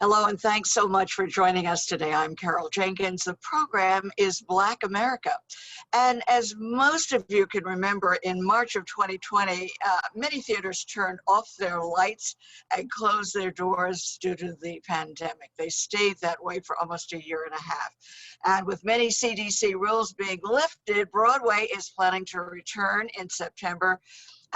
Hello, and thanks so much for joining us today. I'm Carol Jenkins. The program is Black America. And as most of you can remember, in March of 2020, many theaters turned off their lights and closed their doors due to the pandemic. They stayed that way for almost a year and a half. And with many CDC rules being lifted, Broadway is planning to return in September,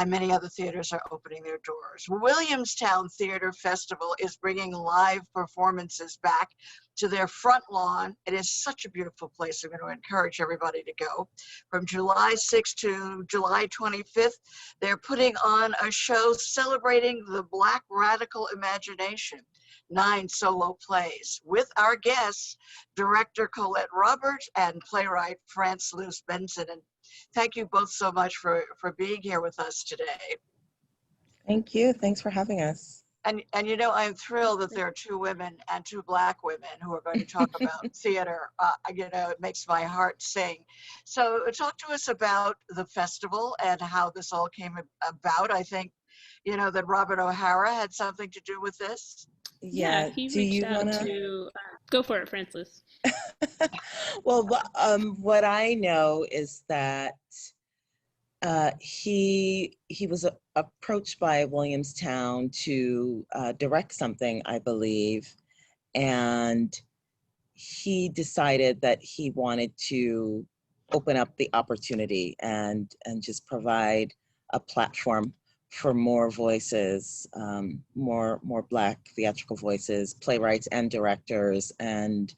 and many other theaters are opening their doors. Williamstown Theater Festival is bringing live performances back to their front lawn. It is such a beautiful place. I'm going to encourage everybody to go. From July 6th to July 25th, they're putting on a show celebrating the Black radical imagination. 9 solo plays with our guests, director Colette and playwright France-Luce Benson. And thank you both so much for being here with us today. Thank you. Thanks for having us. And you know, I'm thrilled that there are 2 women and 2 Black women who are going to talk about theater. You know, it makes my heart sing. So talk to us about the festival and how this all came about. I think, you know, that Robert O'Hara had something to do with this. Yeah, he reached out to go for it, Francis. Well, what I know is that he was approached by Williamstown to direct something, I believe, and he decided that he wanted to open up the opportunity and just provide a platform for more voices, more Black theatrical voices, playwrights and directors. And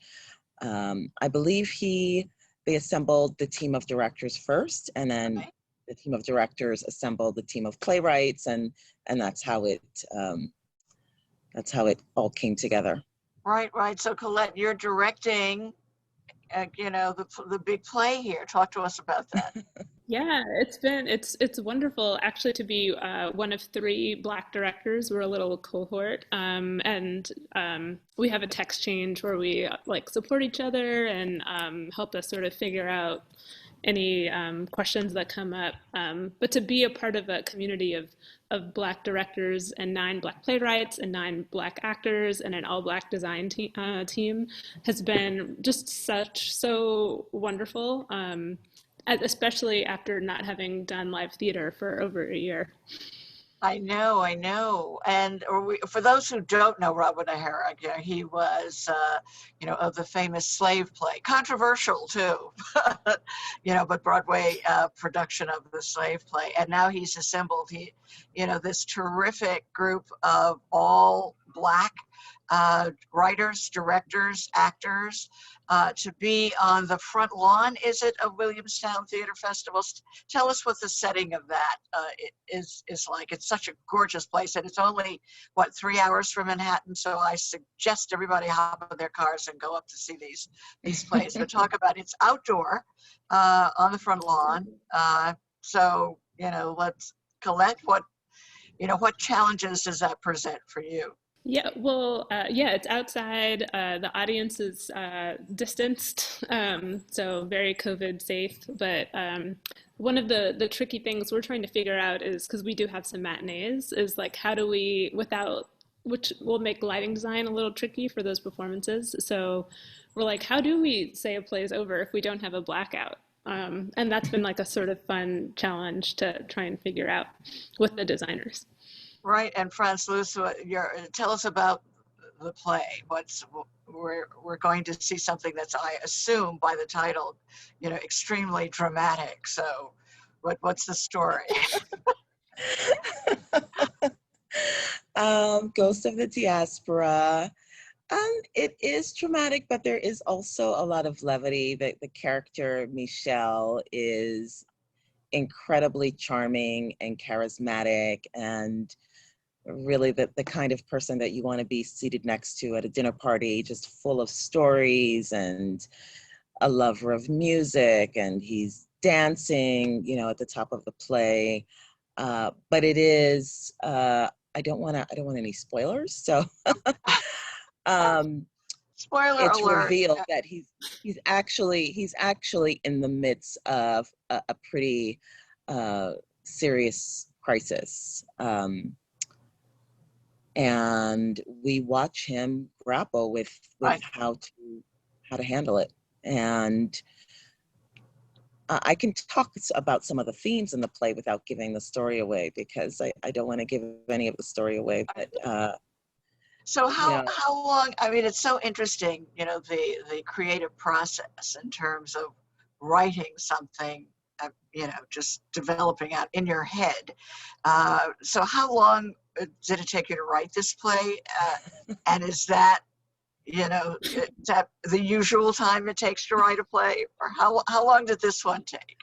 I believe they assembled the team of directors first, and then the team of directors assembled the team of playwrights, and that's how it all came together. Right. So Colette, you're directing, you know, the big play here. Talk to us about that. Yeah, it's wonderful actually to be one of 3 Black directors. We're a little cohort, and we have a text change where we like support each other and help us sort of figure out any questions that come up. But to be a part of a community of Black directors and 9 Black playwrights and 9 Black actors and an all-Black design team has been just so wonderful. Especially after not having done live theater for over a year. I know. And for those who don't know Robert O'Hara, he was, you know, of the famous slave play, controversial too, you know, but Broadway production of the slave play. And now he's assembled, you know, this terrific group of all Black writers, directors, actors, to be on the front lawn, is it, of Williamstown Theater Festival? Tell us what the setting of that is like. It's such a gorgeous place, and it's only, 3 hours from Manhattan, so I suggest everybody hop in their cars and go up to see these plays. But talk about it's outdoor, on the front lawn. So, you know, Colette, what challenges does that present for you? Yeah, well, it's outside. The audience is distanced, so very COVID safe. But one of the tricky things we're trying to figure out is, because we do have some matinees, is like how do we, which will make lighting design a little tricky for those performances. So we're like, how do we say a play is over if we don't have a blackout? And that's been like a sort of fun challenge to try and figure out with the designers. Right, and France-Luce, tell us about the play. We're going to see something that's, I assume, by the title, you know, extremely dramatic. So, what's the story? Ghost of the Diaspora. It is dramatic, but there is also a lot of levity. The character Michelle is incredibly charming and charismatic, and really the kind of person that you want to be seated next to at a dinner party, just full of stories and a lover of music, and he's dancing, you know, at the top of the play. But it is, I don't want any spoilers, so Spoiler it's alert. revealed that he's actually in the midst of a pretty serious crisis. and we watch him grapple with Right. how to handle it. And I can talk about some of the themes in the play without giving the story away, because I don't want to give any of the story away. But so you know, how long? I mean, it's so interesting, the creative process in terms of writing something, just developing out in your head. So how long did it take you to write this play? And is that is that the usual time it takes to write a play, or how long did this one take?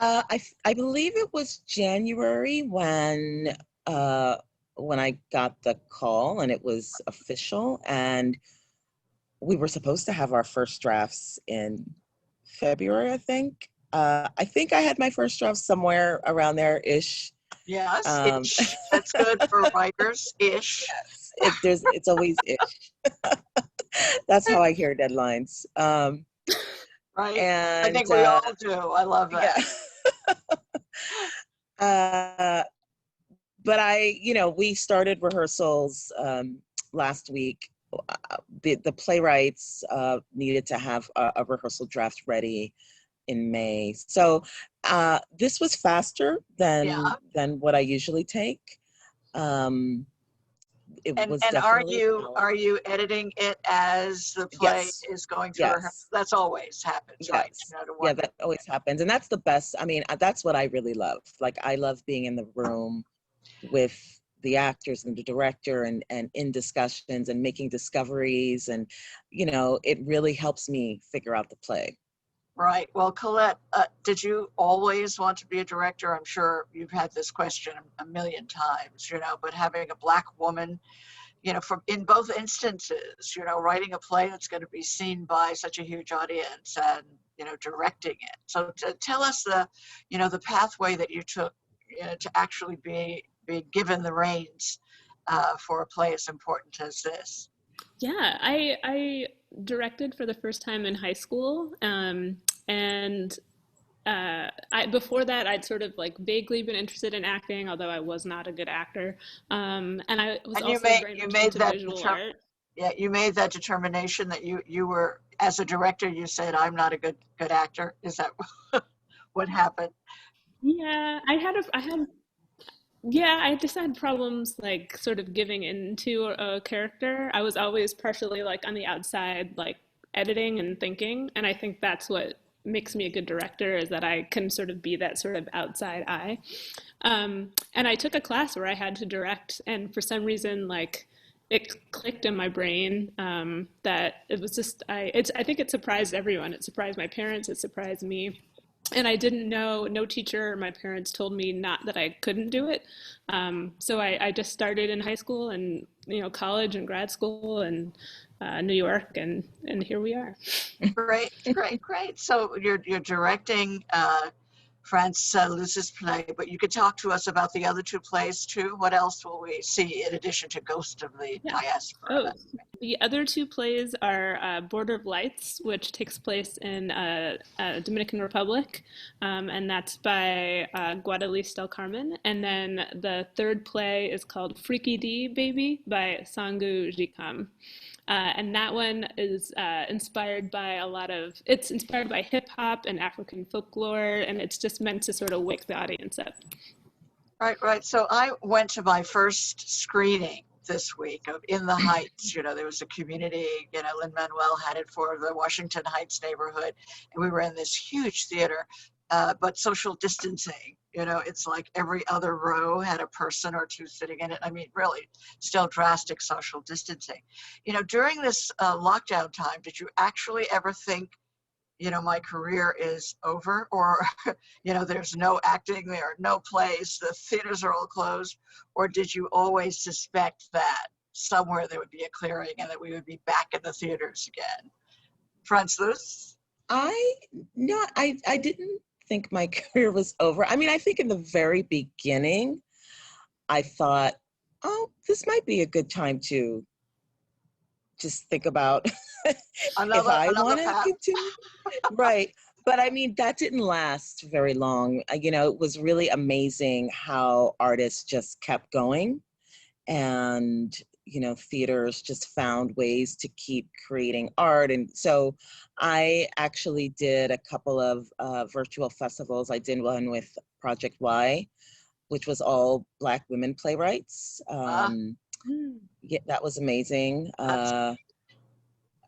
I believe it was January when I got the call and it was official, and we were supposed to have our first drafts in February, I think. I think I had my first draft somewhere around there ish. Yes, ish. That's good for writers, ish. It's always ish. That's how I hear deadlines. Right. And I think we all do. I love that. Yeah. But we started rehearsals last week. The playwrights needed to have a rehearsal draft ready in May. So this was faster than what I usually take. It was And definitely are you editing it as the play is going through rehearsal? Yes. That's always happens, right? Yeah, that always happens. And that's the best. I mean, that's what I really love. Like, I love being in the room with the actors and the director and in discussions and making discoveries. And, it really helps me figure out the play. Right. Well, Colette, did you always want to be a director? I'm sure you've had this question a million times, but having a Black woman, in both instances, writing a play that's going to be seen by such a huge audience and, directing it. So tell us the pathway that you took, to actually be given the reins for a play as important as this. Yeah, I directed for the first time in high school, and before that I'd sort of like vaguely been interested in acting, although I was not a good actor, and I was also very much into visual art. Yeah, you made that determination that you were, as a director, you said, I'm not a good actor. Is that what happened? Yeah, I just had problems like sort of giving into a character. I was always partially like on the outside, like editing and thinking. And I think that's what makes me a good director, is that I can sort of be that sort of outside eye. And I took a class where I had to direct, and for some reason, like it clicked in my brain, that it was just I think it surprised everyone. It surprised my parents. It surprised me. And I didn't know, no teacher or my parents told me not that I couldn't do it. So I just started in high school and, college and grad school and New York, and here we are. Great. So you're directing France-Luce's play, but you could talk to us about the other two plays too. What else will we see in addition to Ghost of the Diaspora? The other two plays are Border of Lights, which takes place in Dominican Republic, and that's by Guadalupe del Carmen. And then the third play is called Freaky D Baby by Sangu Jikam. And that one is inspired by it's inspired by hip hop and African folklore, and it's just meant to sort of wake the audience up. Right. So I went to my first screening this week of In the Heights. There was a community, Lin-Manuel had it for the Washington Heights neighborhood, and we were in this huge theater, but social distancing. It's like every other row had a person or two sitting in it. I mean, really, still drastic social distancing. During this lockdown time, did you actually ever think, my career is over, or, there's no acting, there are no plays, the theaters are all closed, or did you always suspect that somewhere there would be a clearing and that we would be back in the theaters again? France-Luce? I didn't think my career was over. I mean, I think in the very beginning, I thought, oh, this might be a good time to just think about if I want to continue. Right. But I mean, that didn't last very long. It was really amazing how artists just kept going. and, you know, theaters just found ways to keep creating art. And so I actually did a couple of virtual festivals. I did one with Project Y, which was all Black women playwrights. Yeah, that was amazing.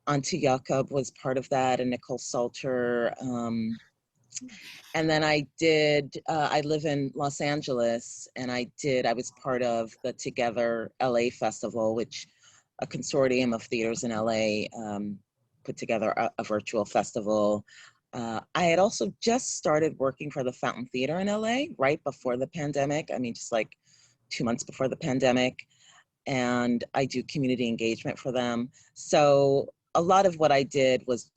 Auntie Jakob was part of that, and Nicole Salter. And then I did, I live in Los Angeles, and I was part of the Together LA Festival, which a consortium of theaters in LA put together a virtual festival. I had also just started working for the Fountain Theater in LA right before the pandemic. I mean, just like 2 months before the pandemic. And I do community engagement for them. So a lot of what I did was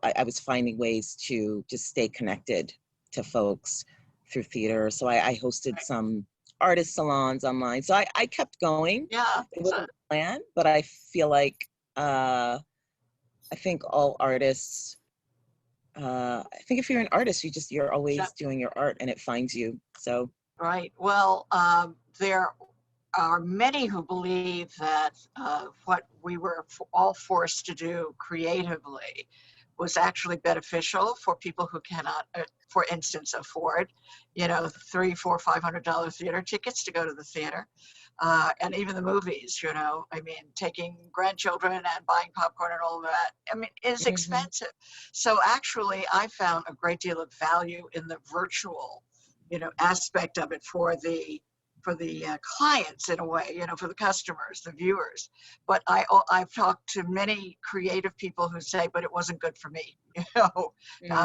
I was finding ways to just stay connected to folks through theater. So I hosted some artist salons online. So I kept going. Yeah. It wasn't planned, but I feel like I think all artists, I think if you're an artist, you're always doing your art and it finds you. So right. Well, there are many who believe that what we were all forced to do creatively was actually beneficial for people who cannot, for instance, afford, you know, $300, $400, $500 theater tickets to go to the theater, and even the movies. You know, I mean, taking grandchildren and buying popcorn and all of that, I mean, is expensive. So actually, I found a great deal of value in the virtual, you know, aspect of it for the clients in a way, you know, for the customers, the viewers. But I've talked to many creative people who say, but it wasn't good for me, you know,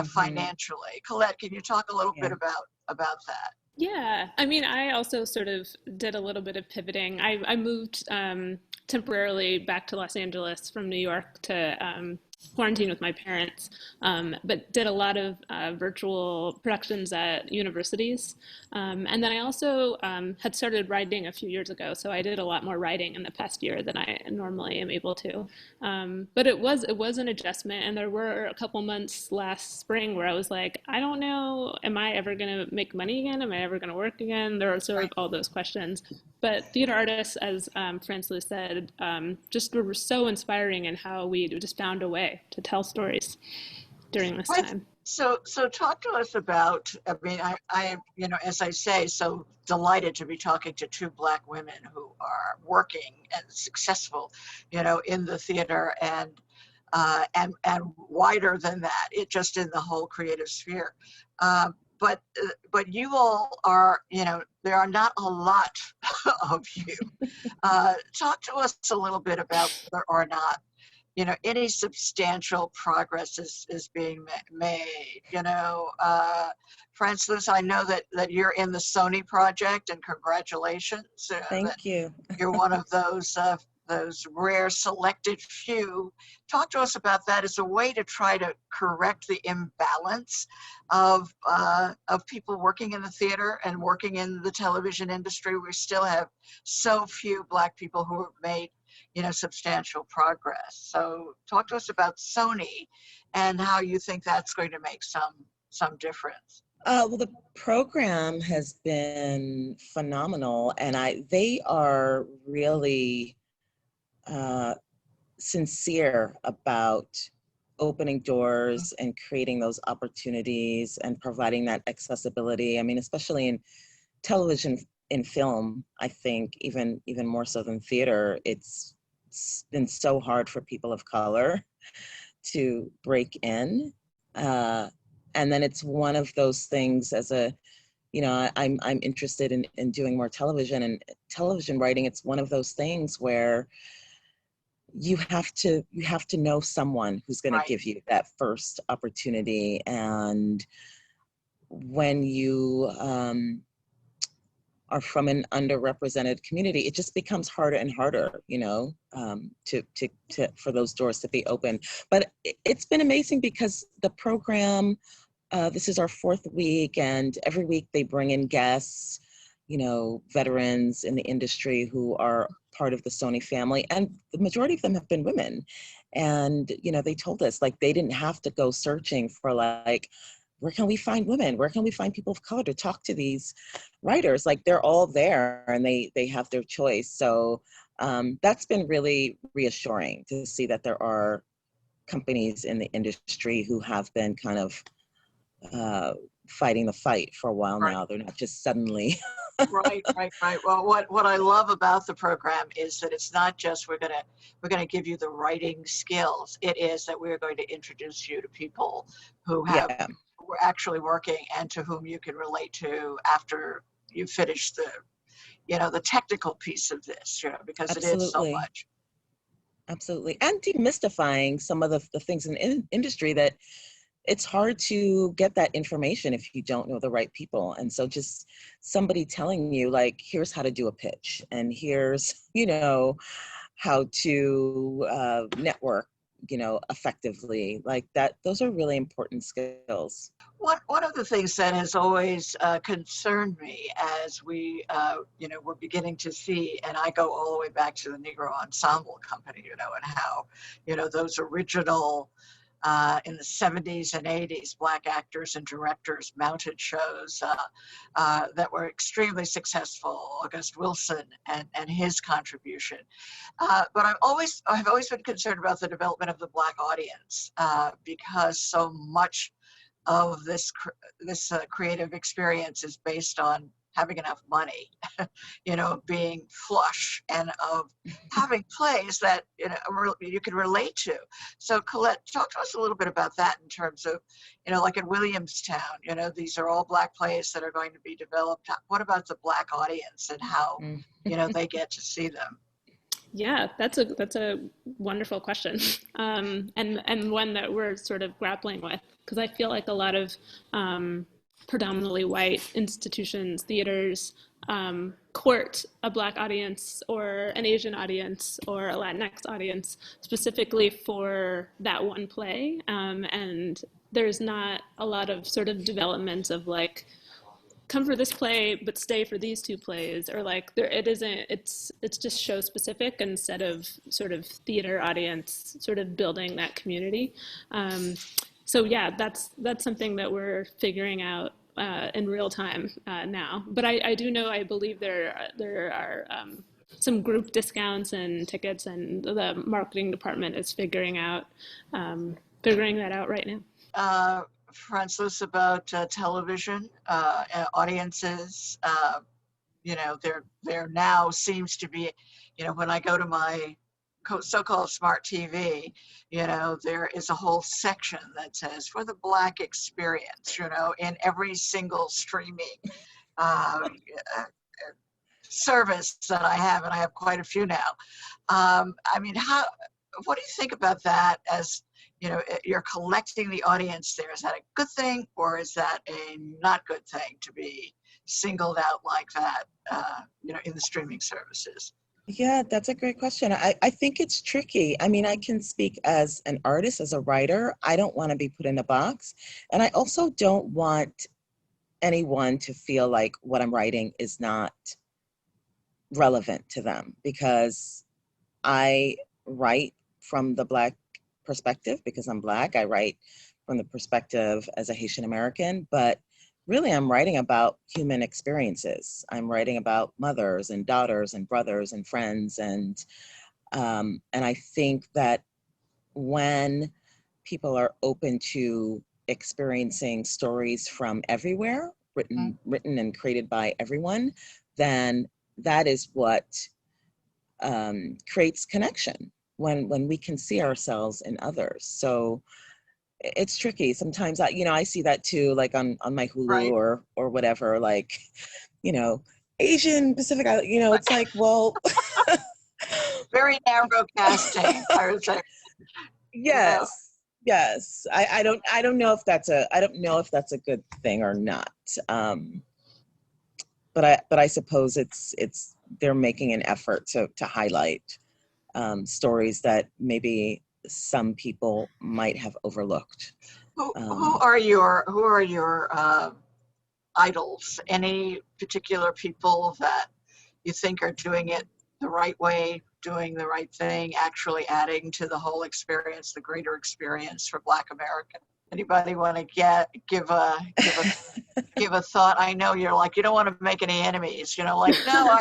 financially. Colette, can you talk a little bit about that? Yeah, I mean, I also sort of did a little bit of pivoting. I moved temporarily back to Los Angeles from New York to quarantine with my parents, but did a lot of virtual productions at universities. And then I also had started writing a few years ago, so I did a lot more writing in the past year than I normally am able to. But it was an adjustment, and there were a couple months last spring where I was like, I don't know, am I ever going to make money again? Am I ever going to work again? There are sort of all those questions. But theater artists, as France-Luce said, just were so inspiring in how we just found a way to tell stories during this time. So talk to us about, I mean, I, you know, as I say, so delighted to be talking to two Black women who are working and successful, you know, in the theater and wider than that, it just in the whole creative sphere. But you all are, you know, there are not a lot of you. Talk to us a little bit about whether or not, you know, any substantial progress is being made. You know, France-Luce, I know that you're in the Sony project, and congratulations. Thank you. You're one of those rare selected few. Talk to us about that as a way to try to correct the imbalance of people working in the theater and working in the television industry. We still have so few Black people who have made, you know, substantial progress. So talk to us about Sony and how you think that's going to make some difference. Well, the program has been phenomenal, and they are really sincere about opening doors and creating those opportunities and providing that accessibility. I mean, especially in television, in film, I think even more so than theater, it's been so hard for people of color to break in. And then it's one of those things as a, you know, I'm interested in doing more television and television writing. It's one of those things where you have to know someone who's going to give you that first opportunity. And when you are from an underrepresented community, it just becomes harder and harder, you know, for those doors to be open. But it's been amazing because the program, this is our 4th week, and every week they bring in guests, you know, veterans in the industry who are part of the Sony family, and the majority of them have been women. And, you know, they told us, like, they didn't have to go searching for, like, where can we find women? Where can we find people of color to talk to these writers? Like, they're all there and they have their choice. So that's been really reassuring to see that there are companies in the industry who have been kind of fighting the fight for a while Right. now. They're not just suddenly. Right. Well, what I love about the program is that it's not just we're gonna give you the writing skills. It is that we're going to introduce you to people who Yeah, were actually working and to whom you can relate to after you finish the technical piece of this, because it is so absolutely. much. Absolutely. And demystifying some of the things in the industry that it's hard to get that information if you don't know the right people. And so just somebody telling you, like, here's how to do a pitch, and here's, how to network, effectively, like that. Those are really important skills. One of the things that has always concerned me as we're beginning to see, and I go all the way back to the Negro Ensemble Company, and how, those original in the 70s and 80s, Black actors and directors mounted shows that were extremely successful, August Wilson and his contribution. But I've always been concerned about the development of the Black audience because so much of this creative experience is based on having enough money, being flush, and of having plays that you can relate to. So Colette, talk to us a little bit about that in terms of, like in Williamstown, these are all Black plays that are going to be developed. What about the Black audience and how, they get to see them? Yeah, that's a wonderful question, and one that we're sort of grappling with, because I feel like a lot of predominantly white institutions, theaters, court a Black audience or an Asian audience or a Latinx audience specifically for that one play, and there's not a lot of sort of development of like, come for this play but stay for these two plays, or like it's just show specific instead of sort of theater audience sort of building that community. So yeah, that's something that we're figuring out in real time now. But I do know, I believe there are some group discounts and tickets, and the marketing department is figuring that out right now. France-Luce, about television audiences. There now seems to be, when I go to my so-called smart TV, there is a whole section that says for the Black experience, in every single streaming service that I have, and I have quite a few now. What do you think about that as, you're collecting the audience there? Is that a good thing, or is that a not good thing to be singled out like that, in the streaming services? Yeah, that's a great question. I think it's tricky. I mean, I can speak as an artist, as a writer. I don't want to be put in a box. And I also don't want anyone to feel like what I'm writing is not relevant to them, because I write from the Black perspective because I'm Black. I write from the perspective as a Haitian American, but really I'm writing about human experiences. I'm writing about mothers and daughters and brothers and friends. And I think that when people are open to experiencing stories from everywhere, written and created by everyone, then that is what creates connection, when we can see ourselves in others. So it's tricky. Sometimes I see that too, like on my Hulu, Right. or whatever, like, Asian Pacific, it's like, well, Very narrow casting, I would say. yes. I don't know if that's a good thing or not. But I suppose it's they're making an effort to highlight stories that maybe some people might have overlooked. Who are your idols? Any particular people that you think are doing it the right way, doing the right thing, actually adding to the whole experience, the greater experience for Black American? Anybody want to give a thought? I know you're like, you don't want to make any enemies, like, no,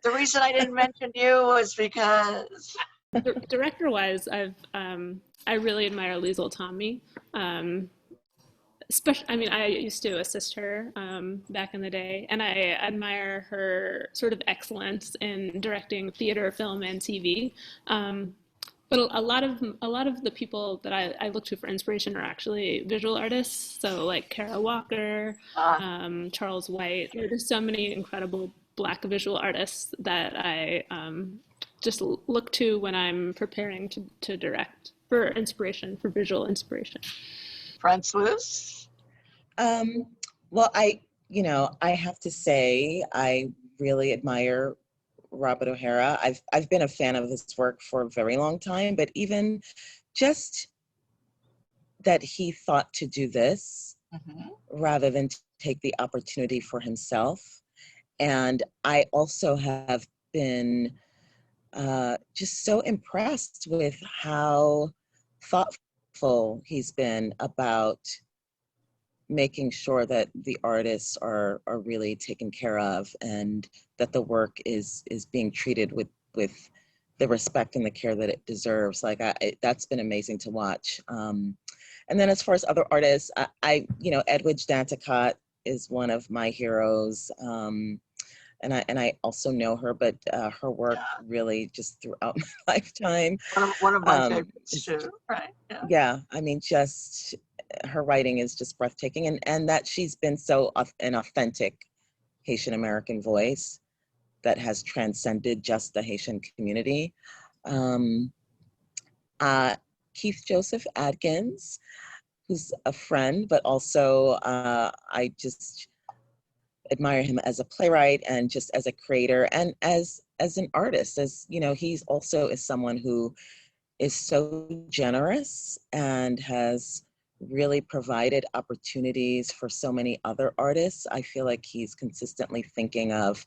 the reason I didn't mention you was because. Director-wise, I really admire Liesl Tommy. Especially, I mean, I used to assist her back in the day, and I admire her sort of excellence in directing theater, film, and TV. But a lot of the people that I look to for inspiration are actually visual artists. So like Kara Walker, Charles White. There are just so many incredible Black visual artists that I just look to when I'm preparing to direct for inspiration, for visual inspiration. France-Luce? Well, I have to say, I really admire Robert O'Hara. I've been a fan of his work for a very long time, but even just that he thought to do this rather than take the opportunity for himself. And I also have been just so impressed with how thoughtful he's been about making sure that the artists are really taken care of, and that the work is being treated with the respect and the care that it deserves. Like that's been amazing to watch. And then as far as other artists, I Edwidge Danticott is one of my heroes. And I also know her, but her work really just throughout my lifetime. One of my favorites too, right? Yeah, I mean, just her writing is just breathtaking, and that she's been so an authentic Haitian American voice that has transcended just the Haitian community. Keith Joseph Adkins, who's a friend, but also I just admire him as a playwright and just as a creator and as an artist. As he's also is someone who is so generous and has really provided opportunities for so many other artists. I feel like he's consistently thinking of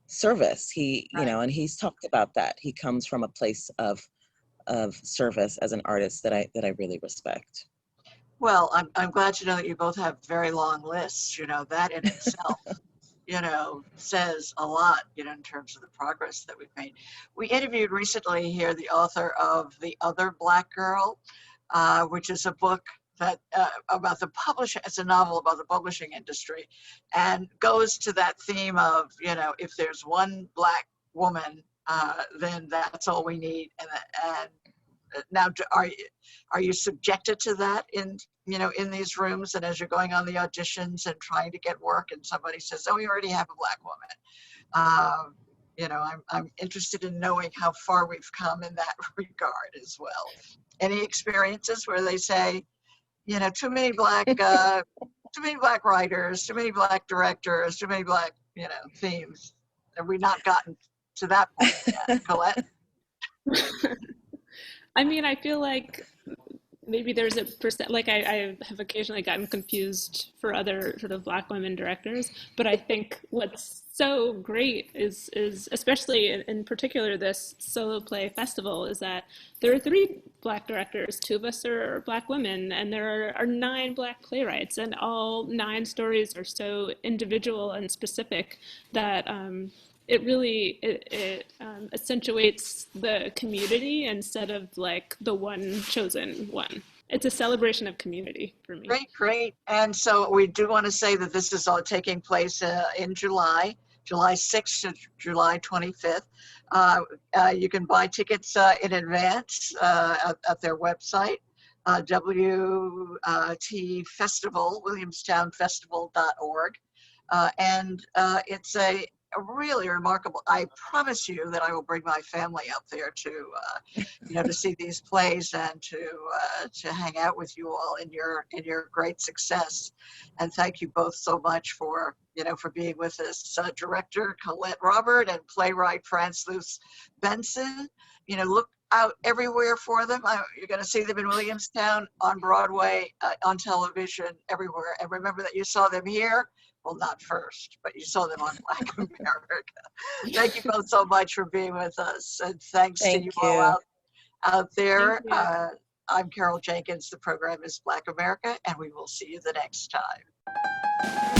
service. He, and he's talked about that. He comes from a place of service as an artist that I really respect. Well, I'm glad to know that you both have very long lists. That in itself, says a lot, in terms of the progress that we've made. We interviewed recently here the author of The Other Black Girl, which is a book that about the publishing. It's a novel about the publishing industry, and goes to that theme of, if there's one Black woman, then that's all we need. And now, are you subjected to that in these rooms, and as you're going on the auditions and trying to get work, and somebody says, "Oh, we already have a Black woman"? I'm interested in knowing how far we've come in that regard as well. Any experiences where they say, too many Black, too many Black writers, too many Black directors, too many Black, themes? Have we not gotten to that point yet, Colette? I mean, I feel like maybe there's a percent, like I have occasionally gotten confused for other sort of Black women directors, but I think what's so great is especially in particular this solo play festival, is that there are 3 Black directors, 2 of us are Black women, and there are 9 Black playwrights, and all 9 stories are so individual and specific that it really accentuates the community instead of like the one chosen one. It's a celebration of community for me. Great. And so we do want to say that this is all taking place in July 6th to July 25th. You can buy tickets in advance at their website, WT Festival, Williamstownfestival.org. And it's a really remarkable. I promise you that I will bring my family up there to to see these plays and to hang out with you all in your great success. And thank you both so much for being with us, director Colette Robert and playwright France-Luce Benson. Look out everywhere for them. You're going to see them in Williamstown, on Broadway, on television, everywhere. And remember that you saw them here. Well, not first, but you saw them on Black America. Thank you both so much for being with us. And thanks to you all out there. I'm Carol Jenkins. The program is Black America, and we will see you the next time.